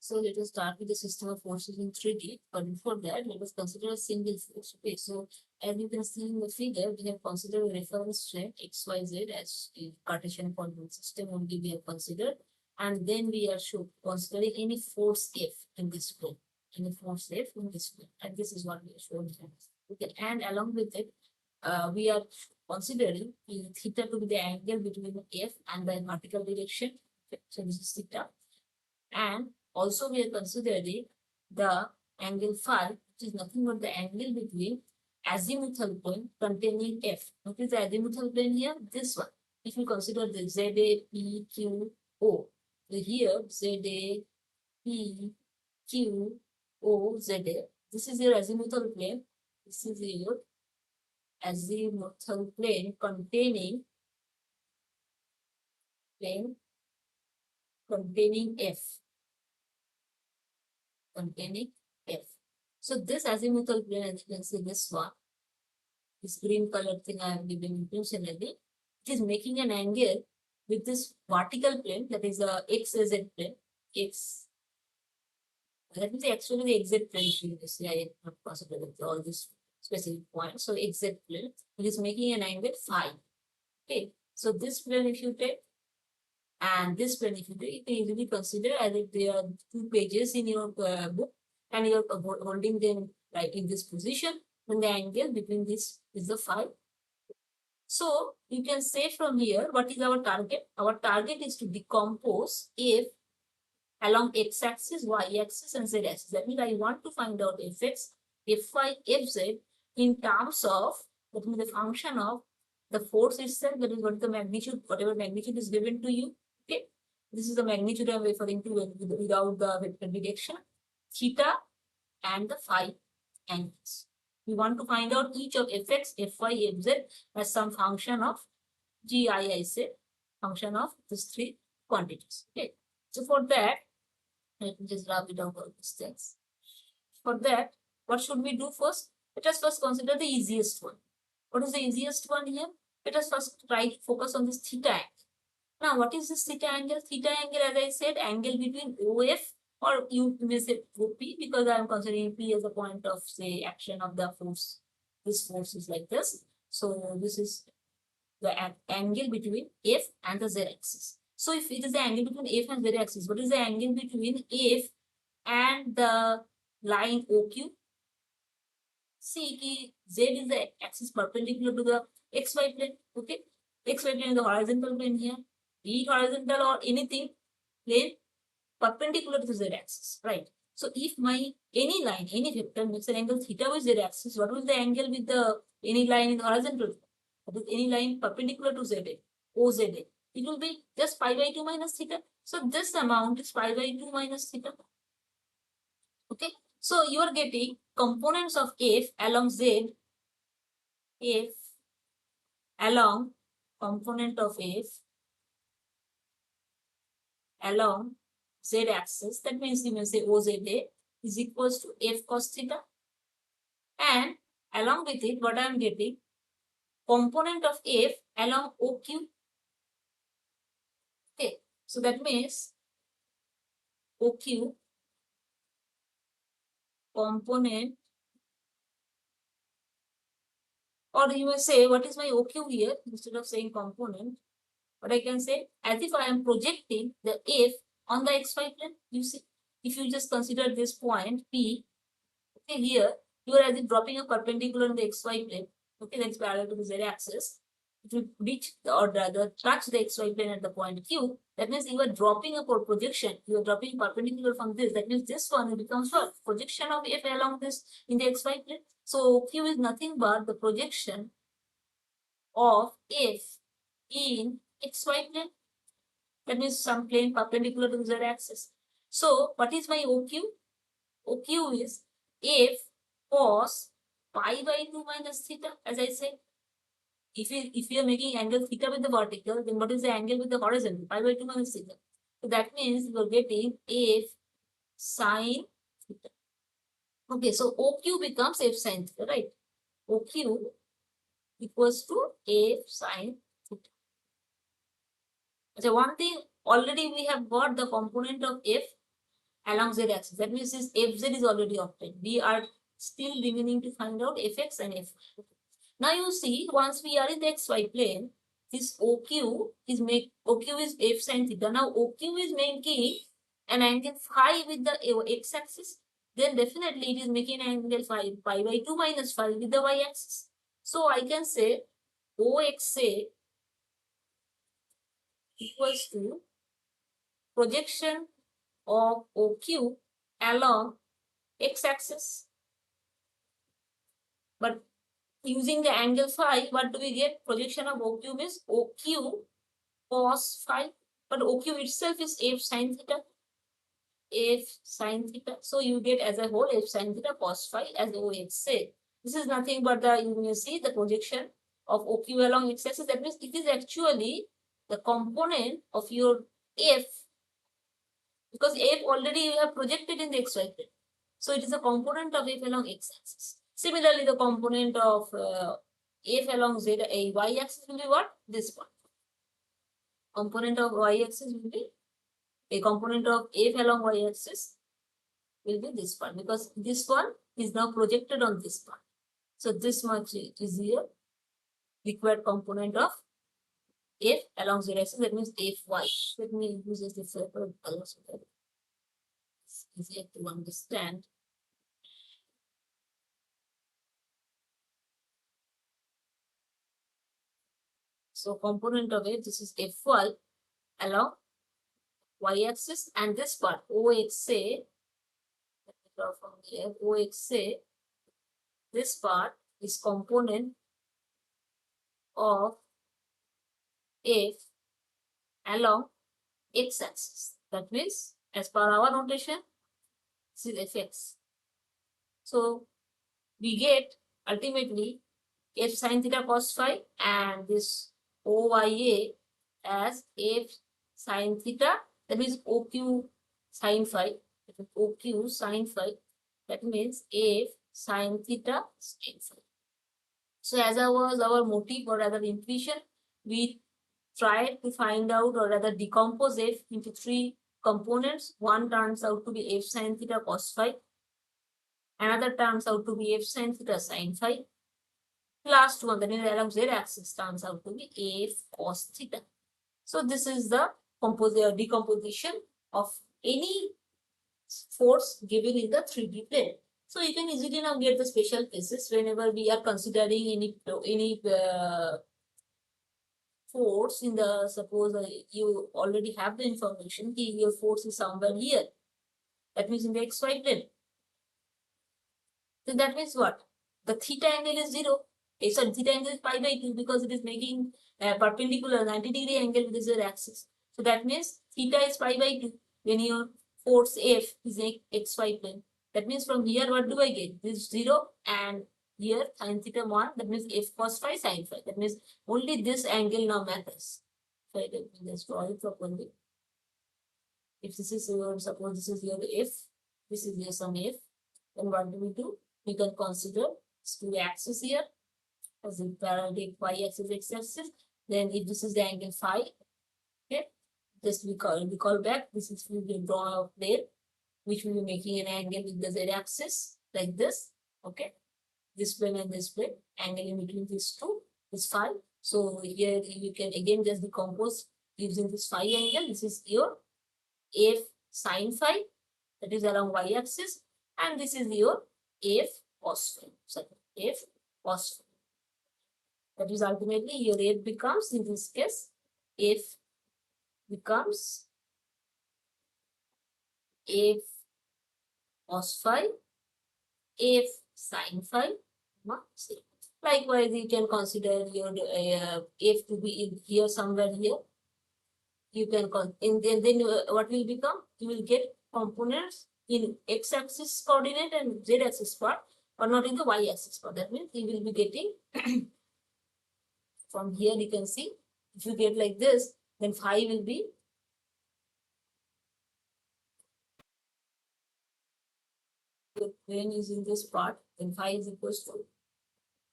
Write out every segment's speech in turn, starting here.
So let us start with the system of forces in 3D. But before that, let us consider a single force. Okay, so as you can see in the figure, we have considered a reference strength XYZ as a Cartesian coordinate system only we have considered. And then we are considering any force F in this plane. Any force F in this plane. And this is what we are showing here. Okay, and along with it, we are considering theta to be the angle between F and the vertical direction. Okay, so this is theta. And also we are considering the angle phi, which is nothing but the angle between azimuthal plane containing F. What is the azimuthal plane here? This one. If you consider the ZA, P, Q, O. So here ZA, P, Q, O, ZA. This is your azimuthal plane. This is your azimuthal plane containing F. Containing F. So this azimuthal plane, as you can see, this one, this green color thing I have given intentionally, it is making an angle with this vertical plane, that is the XZ plane. X. That is actually the XZ plane. You see, I am not possible with all these specific points. So XZ plane, it is making an angle phi. Okay. So this plane, if you take, and this plane, if you take, you can easily consider as if there are 2 pages in your book, and you are holding them like in this position, then the angle between this is the phi. So you can say from here, what is our target? Our target is to decompose F along x-axis, y-axis, and z-axis. That means I want to find out fx, fy, fz in terms of, that means the function of the force itself, that is what the magnitude, whatever magnitude is given to you. Okay, this is the magnitude I'm referring to without the vector direction, theta and the phi angles. We want to find out each of fx, fy, fz as some function of gi, I say, function of these 3 quantities. Okay, so for that, let me just wrap it up all these things. For that, what should we do first? Let us first consider the easiest one. What is the easiest one here? Let us first try to focus on this theta angle. Now, what is this theta angle? Theta angle, as I said, angle between OF, or you may say OP, because I am considering P as a point of, say, action of the force. This force is like this. So this is the angle between F and the Z axis. So if it is the angle between F and Z axis, what is the angle between F and the line OQ? See, Z is the axis perpendicular to the XY plane. Okay, XY plane is the horizontal plane here. Be it horizontal or anything plane perpendicular to the Z axis, right? So if my any line, any vector makes an angle theta with Z axis, what will the angle with the any line in the horizontal? That is any line perpendicular to ZA, OZA. It will be just pi by 2 minus theta. So this amount is pi by 2 minus theta. Okay. So you are getting components of F along Z, F along component of F along Z axis. That means you may say OZA is equals to F cos theta. And along with it, what I am getting, component of F along OQ. Okay, so that means OQ component, or you may say, what is my OQ here? Instead of saying component, what I can say, as if I am projecting the F on the XY plane. You see, if you just consider this point P, okay, here you are as if dropping a perpendicular in the XY plane. Okay, that's parallel to the Z axis. It will reach or rather touch the XY plane at the point Q. That means you are dropping a projection. You are dropping perpendicular from this. That means this one becomes what? Projection of F along this in the XY plane. So Q is nothing but the projection of F in XY plane. That means some plane perpendicular to the Z axis. So what is my OQ? OQ is F cos pi by 2 minus theta, as I said. If you are making angle theta with the vertical, then what is the angle with the horizontal? Pi by 2 minus theta. So that means you are getting F sine theta. Okay, so OQ becomes F sine theta, right? OQ equals to F sine theta. So one thing, already we have got the component of F along z axis. That means this fz is already obtained. We are still remaining to find out fx and fy. Now you see, once we are in the xy plane, this OQ is f sin theta. Now OQ is making an angle phi with the x-axis. Then definitely it is making an angle phi pi by 2 minus phi with the y-axis. So I can say OXA equals to projection of OQ along x-axis. But using the angle phi, what do we get? Projection of OQ means OQ cos phi. But OQ itself is f sin theta. F sin theta. So you get as a whole f sin theta cos phi as OXA. This is nothing but you see the projection of OQ along x-axis. That means it is actually the component of your f, because f already you have projected in the xy plane. So it is a component of f along x-axis. Similarly, the component of f along y-axis will be what? This one. Component of y-axis will be a component of f along y-axis will be this one, because this one is now projected on this one. So this much is here required component of f along z-axis. That means fy. Let me use this separate color so that it's easier to understand. So component of it, this is fy along y-axis, and this part OXA, let me draw from here, OXA, this part is component of f along x-axis. That means as per our notation, this is fx. So we get ultimately f sin theta cos phi and this OYA as f sin theta, that means OQ sin phi, OQ sin phi, that means f sin theta sin phi. So as was our motive or rather intuition, we tried to find out or rather decompose f into three components. One turns out to be f sin theta cos phi, another turns out to be f sin theta sin phi, last one, that is along z axis, turns out to be f cos theta. So this is the decomposition of any force given in the 3D plane. So you can easily now get the special cases whenever we are considering any force in the, suppose you already have the information, your force is somewhere here. That means in the xy plane. So that means what? The theta angle is 0. Sorry, theta angle is pi by 2 because it is making a perpendicular 90-degree angle with the z axis. So that means theta is pi by 2 when your force F is a xy plane. That means from here, what do I get? This 0 and here sin theta 1. That means F cos phi sin phi. That means only this angle now matters. So let me just draw it properly. If this is your, suppose this is your F, this is your some F, then what do we do? We can consider two axes here as a parallel y-axis, x-axis. Then if this is the angle phi, okay, just we call back. This is we will draw a plane which will be making an angle with the z-axis like this. Okay, this plane and this plane, angle in between these two is phi. So here you can again just decompose using this phi angle. This is your f sin phi, that is along y-axis, and this is your f cos phi. Sorry, f cos phi. That is ultimately your f becomes, in this case, f becomes f cos phi, f sin phi. Likewise, you can consider your f to be in here somewhere here. You can then what will become? You will get components in x-axis coordinate and z-axis part, but not in the y-axis part. That means you will be getting from here. You can see if you get like this, then phi will be your plane is in this part, then phi is equals to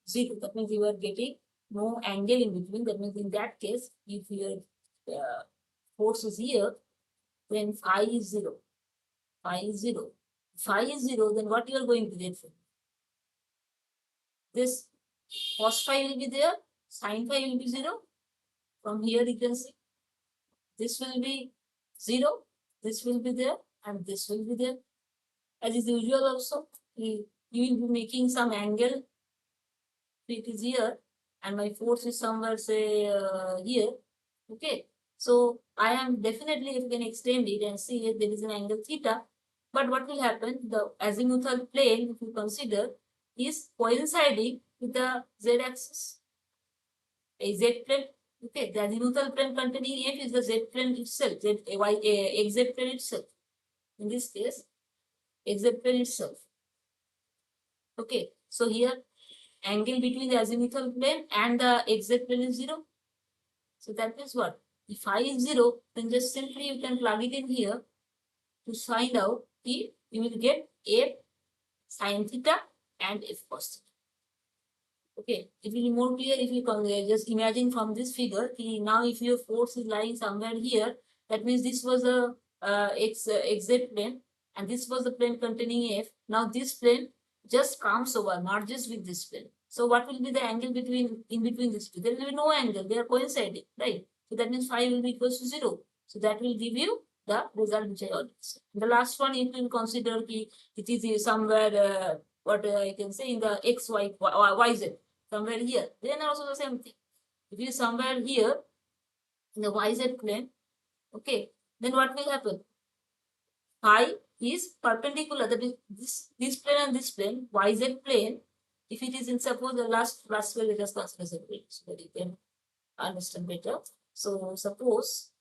0. That means you are getting no angle in between. That means in that case, if your force is here, then phi is 0. phi is 0. Phi is 0, then what you are going to get from this? Cos phi will be there, sin phi will be 0. From here you can see this will be 0, this will be there, and this will be there. As is usual also, you will be making some angle. It is here, and my force is somewhere, say, here. Okay, so I am definitely, if you can extend it and see here, there is an angle theta. But what will happen? The azimuthal plane, if you consider, is coinciding with the z-axis, a z plane. Okay, the azimuthal plane containing F is the z plane itself, xz plane itself. In this case, xz plane itself. Okay, so here angle between the azimuthal plane and the xz plane is 0. So that means what? If phi is 0, then just simply you can plug it in here to find out if you will get F sin theta and F cos theta. Okay, it will be more clear if you can just imagine from this figure. Now, if your force is lying somewhere here, that means this was a xz plane, and this was the plane containing F. Now, this plane just comes over, merges with this plane. So, what will be the angle in between these two? There will be no angle; they are coinciding, right? So that means phi will be equals to 0. So that will give you the result which I already said. The last one, you can consider it is somewhere what I can say in the x, y, z, somewhere here. Then also the same thing. If it is somewhere here in the yz plane, okay, then what will happen? Phi is perpendicular. That is this plane and this plane, yz plane. If it is in, suppose the last will let us consider separate so that you can understand better. So suppose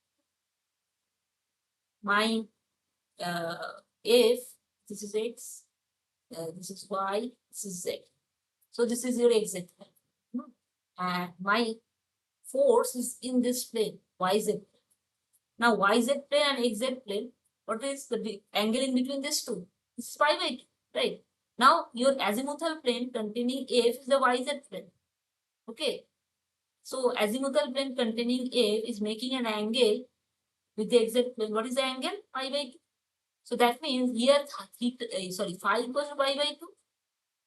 my f, this is x, this is y, this is z. So this is your exact plane. And my force is in this plane, yz. Now yz plane and xz plane, what is the angle in between these two? This is pi by 2, right? Now your azimuthal plane containing F is the yz plane. Okay. So azimuthal plane containing F is making an angle with the xz plane. What is the angle? Pi by 2. So that means here phi equals to pi by 2.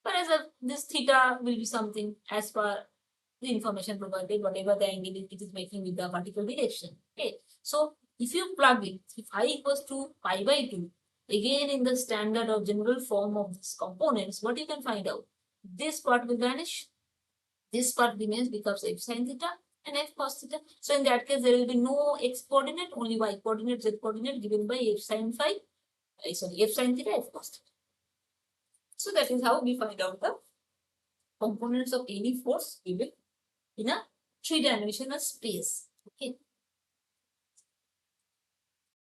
Whereas this theta will be something as per the information provided, whatever the angle it is making with the particular direction. Okay. So if you plug it, if phi equals to pi by 2, again in the standard or general form of these components, what you can find out? This part will vanish. This part remains, becomes f sin theta and f cos theta. So in that case, there will be no x coordinate, only y coordinate, z coordinate given by f sin f sin theta, f cos theta. So that is how we find out the components of any force given in a three-dimensional space. Okay.